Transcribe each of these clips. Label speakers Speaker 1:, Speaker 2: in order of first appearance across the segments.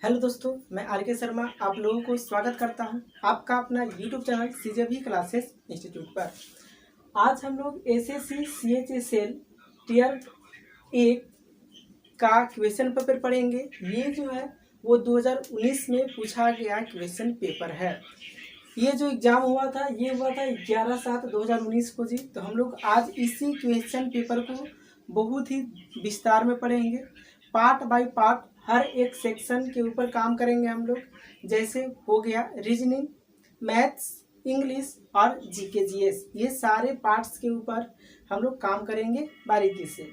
Speaker 1: Hello दोस्तों, मैं are के शर्मा आप लोगों को स्वागत करता हूं आपका अपना यूट्यूब चैनल सीजेबी क्लासेस इंस्टीट्यूट पर। आज हम लोग एसएससी सीएचएसएल टीयर 1 का क्वेश्चन पेपर पढ़ेंगे। ये जो है वो 2019 में पूछा गया क्वेश्चन पेपर है। ये जो एग्ज़ाम हुआ था ये हुआ था 11/7/2019 को जी। तो हम लोग आज इसी क्वेश्चन पेपर को बहुत ही विस्तार में पढ़ेंगे, पार्ट बाय पार्ट हर एक सेक्शन के ऊपर काम करेंगे हम लोग। जैसे हो गया रीजनिंग, मैथ्स, इंग्लिश और जीके जीएस, ये सारे पार्ट्स के ऊपर हम लोग काम करेंगे बारीकी से।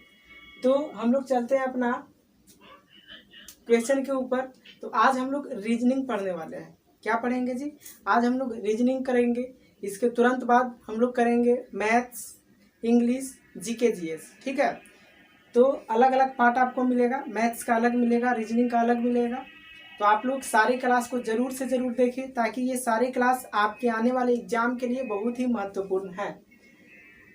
Speaker 1: तो हम लोग चलते हैं अपना क्वेश्चन के ऊपर। तो आज हम लोग रीजनिंग पढ़ने वाले हैं। क्या पढ़ेंगे जी? आज हम लोग रीजनिंग करेंगे। इसके तुरंत बाद हम लोग करेंगे मैथ्स, इंग्लिश, जीके जीएस। ठीक है, तो अलग अलग पार्ट आपको मिलेगा। मैथ्स का अलग मिलेगा, रीजनिंग का अलग मिलेगा। तो आप लोग सारी क्लास को ज़रूर से ज़रूर देखें, ताकि ये सारी क्लास आपके आने वाले एग्जाम के लिए बहुत ही महत्वपूर्ण है।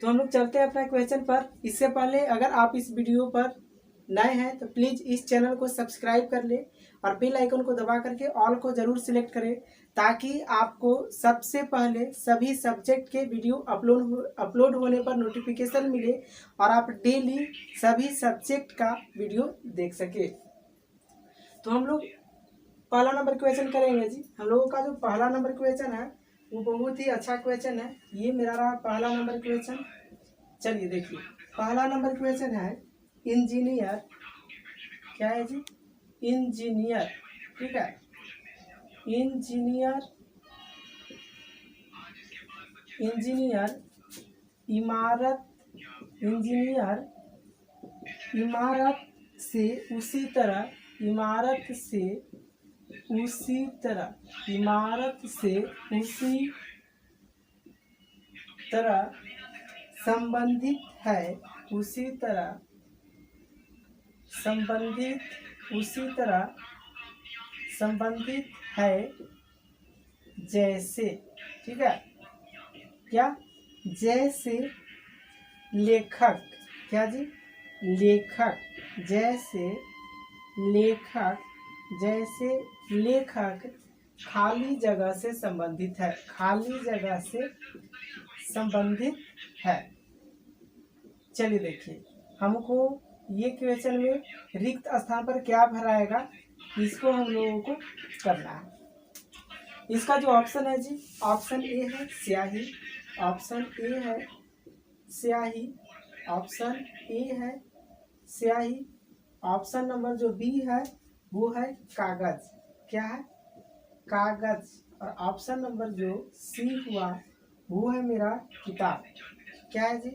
Speaker 1: तो हम लोग चलते हैं अपना क्वेश्चन पर। इससे पहले अगर आप इस वीडियो पर नए हैं तो प्लीज़ इस चैनल को सब्सक्राइब कर ले और बेल आइकन को दबा करके ऑल को ज़रूर सिलेक्ट करें, ताकि आपको सबसे पहले सभी सब्जेक्ट के वीडियो अपलोड होने पर नोटिफिकेशन मिले और आप डेली सभी सब्जेक्ट का वीडियो देख सके। तो हम लोग पहला नंबर क्वेश्चन करेंगे जी। हम लोगों का जो पहला नंबर क्वेश्चन है वो बहुत ही अच्छा क्वेश्चन है। ये मेरा रहा पहला नंबर क्वेश्चन। चलिए देखिए, पहला नंबर क्वेश्चन है इंजीनियर। क्या है जी? इंजीनियर। ठीक है, इंजीनियर इमारत इमारत से उसी तरह संबंधित है जैसे, ठीक है, क्या? जैसे लेखक। क्या जी? लेखक। जैसे लेखक खाली जगह से संबंधित है। चलिए देखिए, हमको ये क्वेश्चन में रिक्त स्थान पर क्या भराएगा, इसको हम लोगों को करना है। इसका जो ऑप्शन है जी, ऑप्शन ए है स्याही, ऑप्शन नंबर जो बी है वो है कागज। क्या है? कागज। और ऑप्शन नंबर जो सी हुआ वो है मेरा किताब। क्या है जी?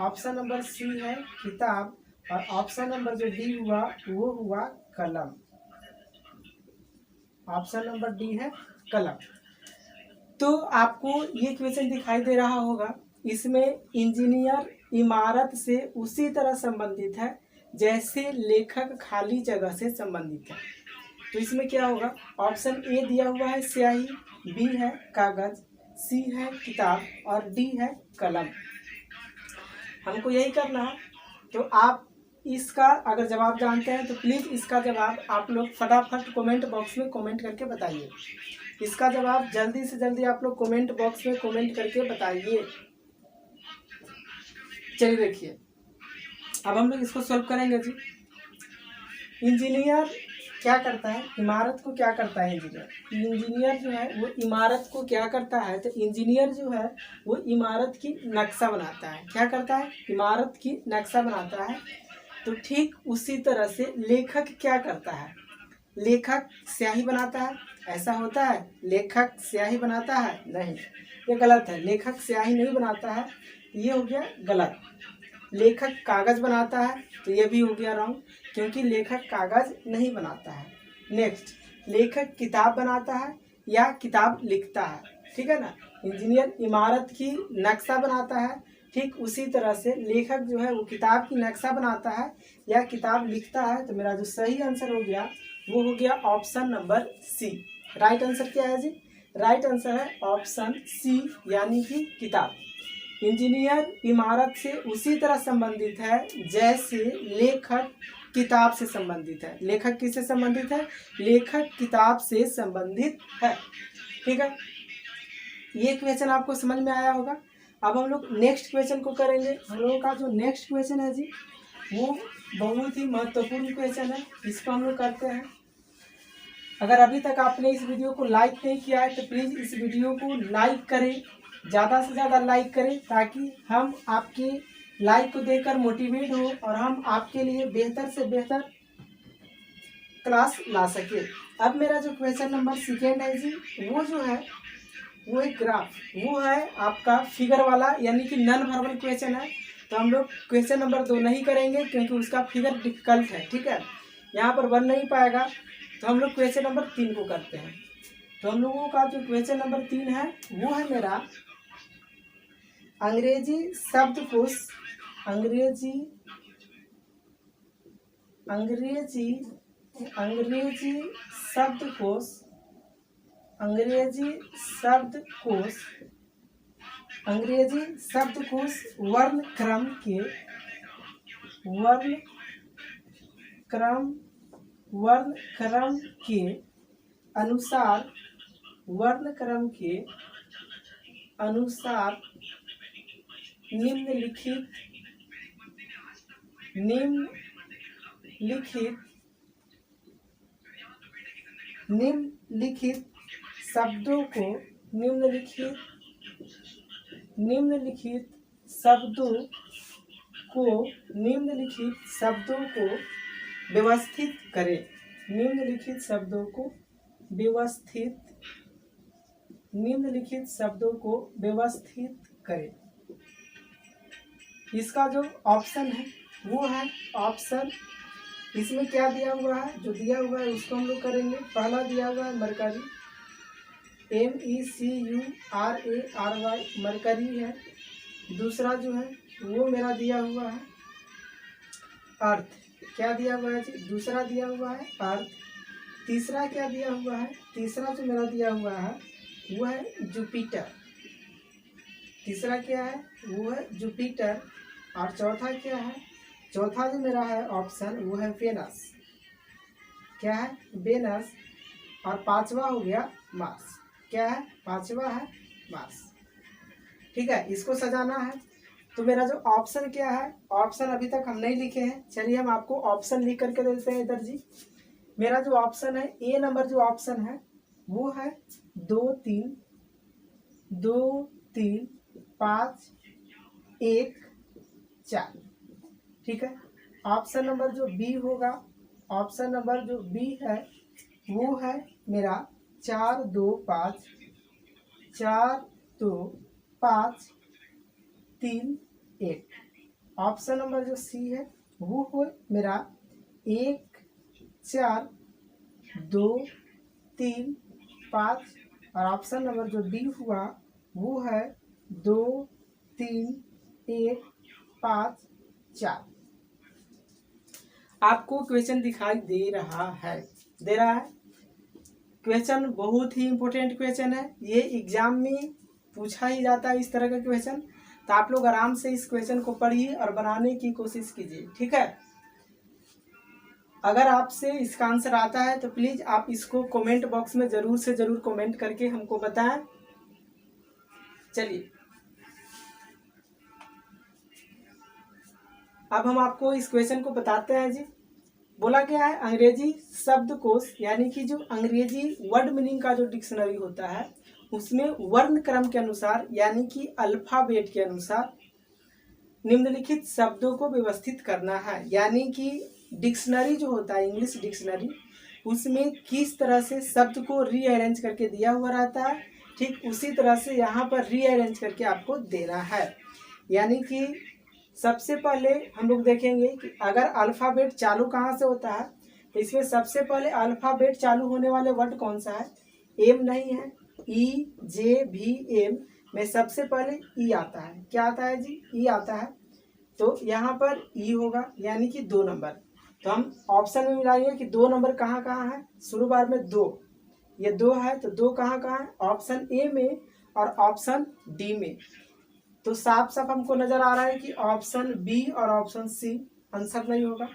Speaker 1: ऑप्शन नंबर सी है किताब और ऑप्शन नंबर जो डी हुआ वो हुआ कलम। ऑप्शन नंबर डी है कलम। तो आपको ये क्वेश्चन दिखाई दे रहा होगा, इसमें इंजीनियर इमारत से उसी तरह संबंधित है जैसे लेखक खाली जगह से संबंधित है। तो इसमें क्या होगा? ऑप्शन ए दिया हुआ है स्याही, बी है कागज, सी है किताब और डी है कलम। हमको यही करना है। तो आप इसका अगर जवाब जानते हैं तो प्लीज़ इसका जवाब आप लोग फटाफट कमेंट बॉक्स में कमेंट करके बताइए। इसका जवाब जल्दी से जल्दी आप लोग कमेंट बॉक्स में कमेंट करके बताइए। चलिए देखिए, अब हम लोग इसको सॉल्व करेंगे जी। इंजीनियर क्या करता है? इमारत को क्या करता है इंजीनियर जो है वो इमारत को क्या करता है? तो इंजीनियर जो है वो इमारत की नक्शा बनाता है। क्या करता है? इमारत की नक्शा बनाता है। तो ठीक उसी तरह से लेखक क्या करता है? लेखक स्याही बनाता है। ऐसा होता है? लेखक स्याही बनाता है? नहीं, ये गलत है। लेखक स्याही नहीं बनाता है, ये हो गया गलत। लेखक कागज बनाता है, तो ये भी हो गया रॉन्ग, क्योंकि लेखक कागज नहीं बनाता है। नेक्स्ट, लेखक किताब बनाता है या किताब लिखता है। ठीक है ना? इंजीनियर इमारत की नक्शा बनाता है, ठीक उसी तरह से लेखक जो है वो किताब की नक्शा बनाता है या किताब लिखता है। तो मेरा जो सही आंसर हो गया वो हो गया option number C. Right answer क्या है जी? राइट आंसर है ऑप्शन सी, यानी कि किताब। इंजीनियर इमारत से उसी तरह संबंधित है जैसे लेखक किताब से संबंधित है। लेखक किससे संबंधित है? लेखक किताब से संबंधित है। ठीक है, ये क्वेश्चन आपको समझ में आया होगा। अब हम लोग नेक्स्ट क्वेश्चन को करेंगे। हम लोगों का जो नेक्स्ट क्वेश्चन है जी, वो बहुत ही महत्वपूर्ण क्वेश्चन है। इसको हम लोग करते हैं। अगर अभी तक आपने इस वीडियो को लाइक नहीं किया है तो प्लीज़ इस वीडियो को लाइक करें, ज़्यादा से ज़्यादा लाइक करें, ताकि हम आपके लाइक को देखकर मोटिवेट हो और हम आपके लिए बेहतर से बेहतर क्लास ला सके। अब मेरा जो क्वेश्चन नंबर सेकेंड है जी, वो जो है वो एक ग्राफ, वो है आपका फिगर वाला, यानी कि नॉन वर्बल क्वेश्चन है। तो हम लोग क्वेश्चन नंबर 2 नहीं करेंगे क्योंकि उसका फिगर डिफिकल्ट है। ठीक है, यहाँ पर बन नहीं पाएगा। तो हम लोग क्वेश्चन नंबर 3 को करते हैं। तो हम लोगों का जो क्वेश्चन नंबर 3 है वो है मेरा अंग्रेजी शब्दकोश, अंग्रेजी शब्दकोश, अंग्रेजी शब्दकोश वर्णक्रम के अनुसार निम्नलिखित शब्दों को व्यवस्थित करें। निम्नलिखित शब्दों को व्यवस्थित करें। इसका जो ऑप्शन है वो है ऑप्शन, इसमें क्या दिया हुआ है, जो दिया हुआ है उसको हम लोग करेंगे। पहला दिया हुआ है मरकरी, MECURARY, मरकरी है। दूसरा जो है वो मेरा दिया हुआ है अर्थ, क्या दिया हुआ है जी, दूसरा दिया हुआ है अर्थ। तीसरा क्या दिया हुआ है, तीसरा जो मेरा दिया हुआ है वो है जुपिटर। तीसरा क्या है, वो है जुपिटर। और चौथा क्या है, चौथा जो मेरा है ऑप्शन वो है वेनस। क्या है, वेनस। और पांचवा हो गया मार्स। क्या है, पांचवा है मार्स। ठीक है, इसको सजाना है। तो मेरा जो ऑप्शन क्या है, ऑप्शन अभी तक हम नहीं लिखे हैं। चलिए हम आपको ऑप्शन लिख करके देते हैं इधर जी। मेरा जो ऑप्शन है, ए नंबर जो ऑप्शन है वो है 2 3 5 1 4। ठीक है, ऑप्शन नंबर जो बी होगा, ऑप्शन नंबर जो बी है वो है मेरा 4 2 5 3 1। ऑप्शन नंबर जो सी है वो हो मेरा 1 4 2 3 5। और ऑप्शन नंबर जो डी हुआ वो है 2 3 1 5 4। आपको क्वेश्चन दिखाई दे रहा है, दे रहा है। क्वेश्चन बहुत ही इंपॉर्टेंट क्वेश्चन है, ये एग्जाम में पूछा ही जाता है इस तरह का क्वेश्चन। तो आप लोग आराम से इस क्वेश्चन को पढ़िए और बनाने की कोशिश कीजिए। ठीक है, अगर आपसे इसका आंसर आता है तो प्लीज आप इसको कमेंट बॉक्स में जरूर से जरूर कमेंट करके हमको बताएं। चलिए अब हम आपको इस क्वेश्चन को बताते हैं जी। बोला गया है अंग्रेजी शब्दकोश, यानी कि जो अंग्रेजी वर्ड मीनिंग का जो डिक्शनरी होता है उसमें वर्ण क्रम के अनुसार, यानी कि अल्फाबेट के अनुसार निम्नलिखित शब्दों को व्यवस्थित करना है। यानी कि डिक्शनरी जो होता है, इंग्लिश डिक्शनरी, उसमें किस तरह से शब्द को रीअरेंज करके दिया हुआ रहता है, ठीक उसी तरह से यहाँ पर रीअरेंज करके आपको देना है। यानी कि सबसे पहले हम लोग देखेंगे कि अगर अल्फ़ाबेट चालू कहाँ से होता है, तो इसमें सबसे पहले अल्फ़ाबेट चालू होने वाले वर्ड कौन सा है, एम नहीं है, EJVM में सबसे पहले ई आता है। क्या आता है जी, ई आता है। तो यहाँ पर ई होगा, यानी कि 2 नंबर। तो हम ऑप्शन में मिलाएंगे कि 2 नंबर कहाँ कहाँ है। शुरू बार में 2, ये 2 है, तो 2 कहाँ कहाँ है, ऑप्शन ए में और ऑप्शन डी में। तो साफ साफ हमको नजर आ रहा है कि ऑप्शन बी और ऑप्शन सी आंसर नहीं होगा।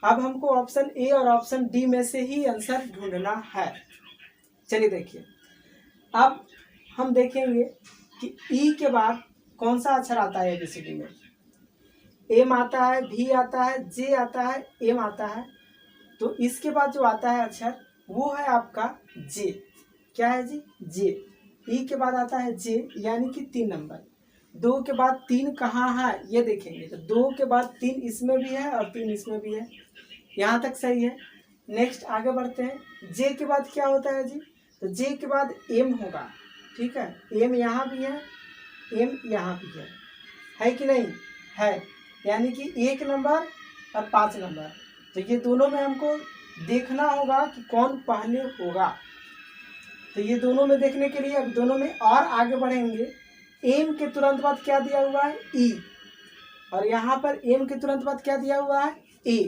Speaker 1: अब हमको ऑप्शन ए और ऑप्शन डी में से ही आंसर ढूंढना है। चलिए देखिए, अब हम देखेंगे कि ई के बाद कौन सा अक्षर आता है एबीसीडी में। एम आता है, भी आता है, जे आता है, एम आता है। तो इसके बाद जो आता है अक्षर वो है आपका जे। क्या है जी? जे। ई के बाद आता है जे, यानी कि 3 नंबर। 2 के बाद 3 कहाँ है ये देखेंगे, तो 2 के बाद 3 इसमें भी है और 3 इसमें भी है। यहाँ तक सही है। नेक्स्ट आगे बढ़ते हैं। जे के बाद क्या होता है जी? तो जे के बाद एम होगा। ठीक है, एम यहाँ भी है, एम यहाँ भी है कि नहीं? है, यानी कि 1 नंबर और 5 नंबर। तो ये दोनों में हमको देखना होगा कि कौन पहले होगा। तो ये दोनों में देखने के लिए अब दोनों में और आगे बढ़ेंगे। एम के तुरंत बाद क्या दिया हुआ है? ई। और यहाँ पर एम के तुरंत बाद क्या दिया हुआ है? ए।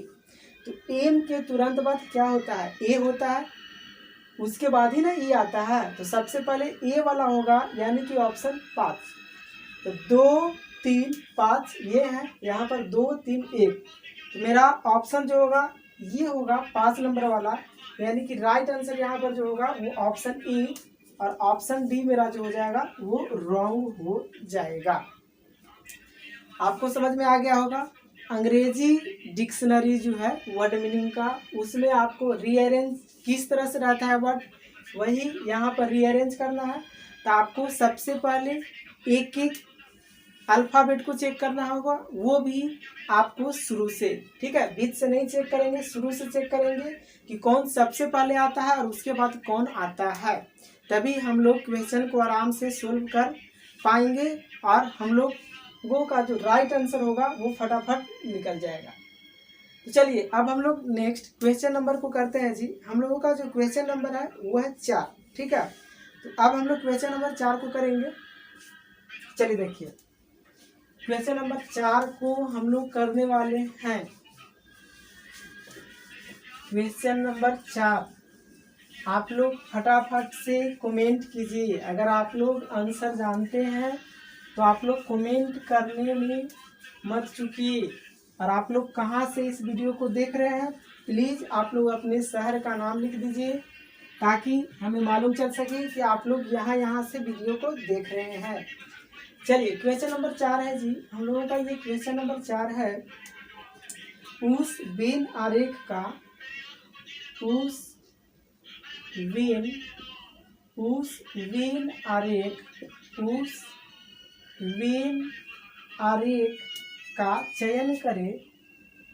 Speaker 1: तो एम के तुरंत बाद क्या होता है? ए होता है, उसके बाद ही ना ई आता है। तो सबसे पहले ए वाला होगा, यानी कि ऑप्शन 5। तो 2 3 5 ये है, यहाँ पर 2 3 1। तो मेरा ऑप्शन जो होगा ये होगा 5 नंबर वाला, यानी कि राइट आंसर यहाँ पर जो होगा वो ऑप्शन ई, और ऑप्शन डी मेरा जो हो जाएगा वो रॉन्ग हो जाएगा। आपको समझ में आ गया होगा। अंग्रेजी डिक्शनरी जो है वर्ड मीनिंग का, उसमें आपको रीअरेंज किस तरह से रहता है वर्ड, वही यहाँ पर रीअरेंज करना है। तो आपको सबसे पहले एक एक अल्फ़ाबेट को चेक करना होगा, वो भी आपको शुरू से। ठीक है, बीच से नहीं चेक करेंगे, शुरू से चेक करेंगे कि कौन सबसे पहले आता है और उसके बाद कौन आता है। तभी हम लोग क्वेश्चन को आराम से सोल्व कर पाएंगे और हम लोगों का जो राइट आंसर होगा वो फटाफट निकल जाएगा। तो चलिए अब हम लोग नेक्स्ट क्वेश्चन नंबर को करते हैं जी। हम लोगों का जो क्वेश्चन नंबर है वो है 4। ठीक है, तो अब हम लोग क्वेश्चन नंबर 4 को करेंगे। चलिए देखिए, क्वेश्चन नंबर 4 को हम लोग करने वाले हैं। क्वेश्चन नंबर 4 आप लोग फटाफट से कमेंट कीजिए। अगर आप लोग आंसर जानते हैं तो आप लोग कमेंट करने में मत चूकिए। और आप लोग कहाँ से इस वीडियो को देख रहे हैं, प्लीज़ आप लोग अपने शहर का नाम लिख दीजिए, ताकि हमें मालूम चल सके कि आप लोग यहाँ से वीडियो को देख रहे हैं। चलिए क्वेश्चन नंबर 4 है जी, हम लोगों का ये क्वेश्चन नंबर 4 है। उस वेन आरेख का चयन करें।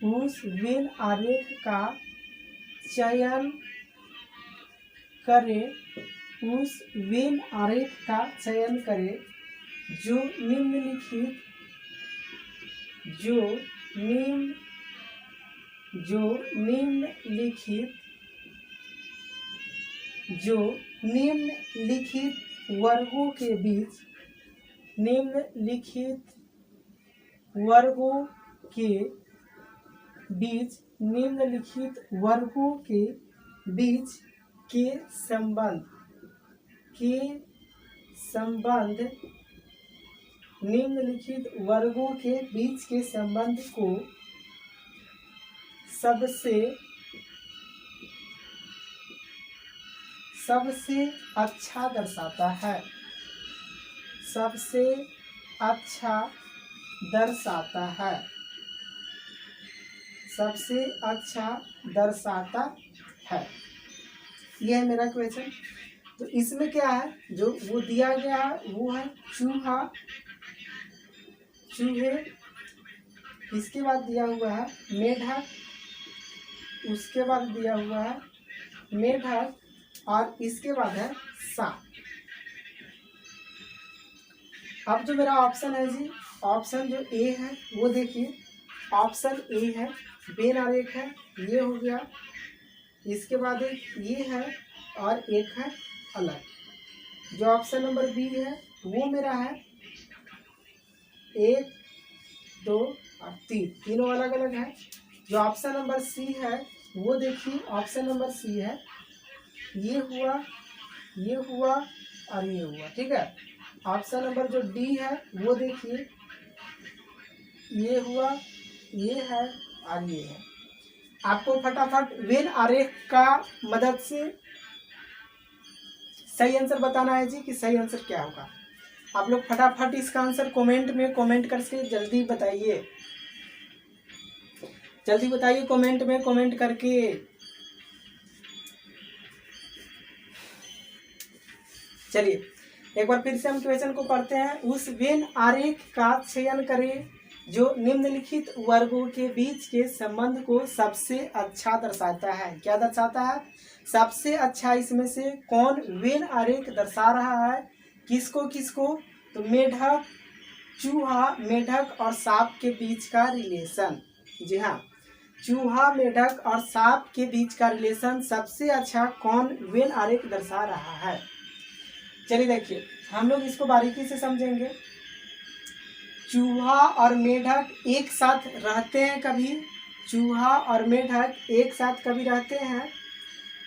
Speaker 1: उस वेन आरेख का चयन करें। उस वेन आरेख का चयन करें जो निम्नलिखित वर्गों के बीच के संबंध निम्नलिखित वर्गों के बीच के संबंध को सबसे अच्छा दर्शाता है। यह है मेरा क्वेश्चन। तो इसमें क्या है, जो वो दिया गया है वो है चूहे। इसके बाद दिया हुआ है मेढक, उसके बाद दिया हुआ है मेढक, और इसके बाद है सांप। अब जो मेरा ऑप्शन है जी, ऑप्शन जो ए है वो देखिए, ऑप्शन ए है, वेन आरेख है, ये हो गया। इसके बाद एक ये है और एक है अलग। जो ऑप्शन नंबर बी है वो मेरा है 1 2 और 3, तीनों अलग अलग है। जो ऑप्शन नंबर सी है वो देखिए, ऑप्शन नंबर सी है, ये हुआ और ये हुआ। ठीक है, ऑप्शन नंबर जो डी है वो देखिए, ये हुआ, ये है और ये है। आपको फटाफट वेन आरेख का मदद से सही आंसर बताना है जी कि सही आंसर क्या होगा। आप लोग फटाफट इसका आंसर कमेंट में कमेंट करके जल्दी बताइए, जल्दी बताइए कमेंट में कमेंट करके। चलिए एक बार फिर से हम क्वेश्चन को पढ़ते हैं। उस वेन आरेख का चयन करें जो निम्नलिखित वर्गों के बीच के संबंध को सबसे अच्छा दर्शाता है। क्या दर्शाता है? सबसे अच्छा इसमें से कौन वेन आरेख दर्शा रहा है? किसको किसको? तो मेढक, चूहा, मेढक और सांप के बीच का रिलेशन। जी हाँ, चूहा, मेढक और सांप के बीच का रिलेशन सबसे अच्छा कौन वेन आरेख दर्शा रहा है। चलिए देखिए हम लोग इसको बारीकी से समझेंगे। चूहा और मेढक एक साथ रहते हैं कभी? चूहा और मेढक एक साथ कभी रहते हैं?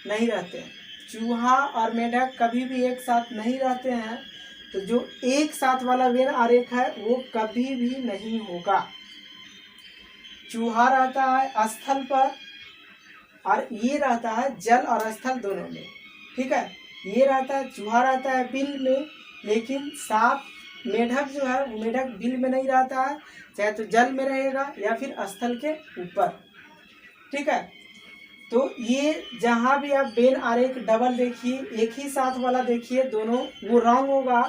Speaker 1: नहीं रहते हैं। चूहा और मेढक कभी भी एक साथ नहीं रहते हैं। तो जो एक साथ वाला वेन आरेख है वो कभी भी नहीं होगा। चूहा रहता है स्थल पर और ये रहता है जल और स्थल दोनों में। ठीक है, ये रहता है, चूहा रहता है बिल में, लेकिन सांप मेढक जो है वो मेढक बिल में नहीं रहता है, चाहे तो जल में रहेगा या फिर स्थल के ऊपर। ठीक है, तो ये जहाँ भी आप वेन आरेख डबल देखिए, एक ही साथ वाला देखिए, दोनों वो रॉन्ग होगा,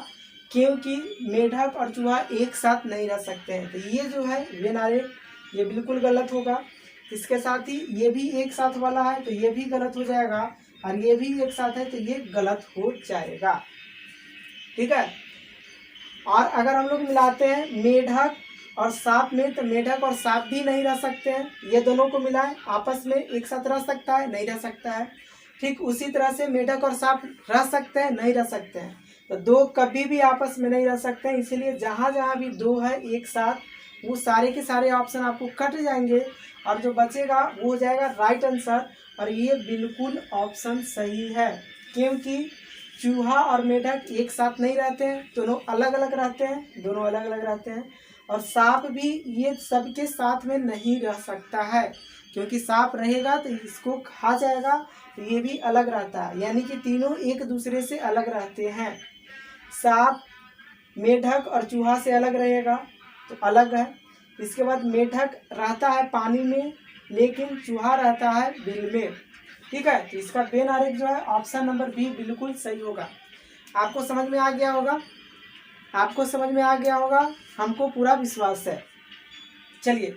Speaker 1: क्योंकि मेढक और चूहा एक साथ नहीं रह सकते हैं। तो ये जो है वेन आरेख ये बिल्कुल गलत होगा। इसके साथ ही ये भी एक साथ वाला है तो ये भी गलत हो जाएगा, और ये भी एक साथ है तो ये गलत हो जाएगा। ठीक है, और अगर हम लोग मिलाते हैं मेढक और सांप में तो मेढक और सांप भी नहीं रह सकते हैं। ये दोनों को मिलाएं आपस में एक साथ रह सकता है? नहीं रह सकता है। ठीक उसी तरह से मेढक और सांप रह सकते हैं? नहीं रह सकते हैं। तो दो कभी भी आपस में नहीं रह सकते हैं, इसीलिए जहाँ जहाँ भी दो है एक साथ, वो सारे के सारे ऑप्शन आपको कट जाएंगे और जो बचेगा वो हो जाएगा राइट आंसर। और ये बिल्कुल ऑप्शन सही है, क्योंकि चूहा और मेढक एक साथ नहीं रहते हैं, दोनों अलग अलग रहते हैं, दोनों अलग अलग रहते हैं। और सांप भी ये सबके साथ में नहीं रह सकता है, क्योंकि सांप रहेगा तो इसको खा जाएगा, तो ये भी अलग रहता है, यानी कि तीनों एक दूसरे से अलग रहते हैं। सांप मेढक और चूहा से अलग रहेगा तो अलग है। इसके बाद मेढक रहता है पानी में, लेकिन चूहा रहता है बिल में। ठीक है, तो इसका वेन आरेख जो है ऑप्शन नंबर बी बिल्कुल सही होगा। आपको समझ में आ गया होगा, आपको समझ में आ गया होगा, हमको पूरा विश्वास है। चलिए